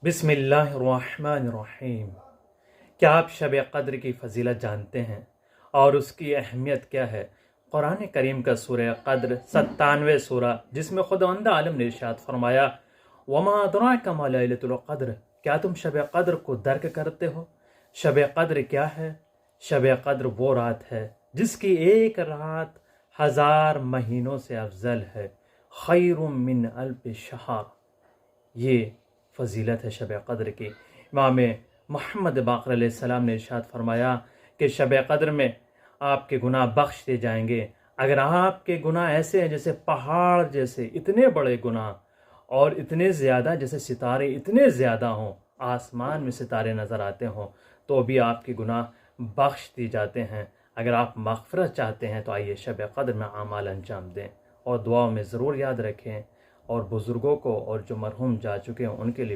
बिस्मिल्लाहिर्रहमानिर्रहीम। क्या आप शब क़द्र की फ़जीलत जानते हैं और उसकी अहमियत क्या है? कुरान करीम का सूरह क़द्र 97वें सूरा, जिसमें खुदावंद आलम ने इरशाद फरमाया, वमा अदराका मा लैलतुल क़द्र, क्या तुम शब क़द्र को दर्क करते हो? शब क़द्र क्या है? शब क़द्र वो रात है जिसकी एक रात 1000 महीनों से अफजल है। खैरुम मिन अल्फ शहर। ये फ़जीलत है शब क़द्र की। इमाम मोहम्मद बाक़र अलैहिस्सलाम ने इरशाद फरमाया कि शब क़द्र में आपके गुनाह बख्श दिए जाएंगे। अगर आपके गुनाह ऐसे हैं जैसे पहाड़ जैसे, इतने बड़े गुनाह और इतने ज़्यादा, जैसे सितारे इतने ज़्यादा हों, आसमान में सितारे नज़र आते हों, तो भी आपके गुनाह बख्श दिए जाते हैं। अगर आप मग़फ़िरत चाहते हैं तो आइए शब क़द्र में आमाल अंजाम दें और दुआओं में ज़रूर याद रखें, और बुज़ुर्गों को और जो मरहूम जा चुके हैं उनके लिए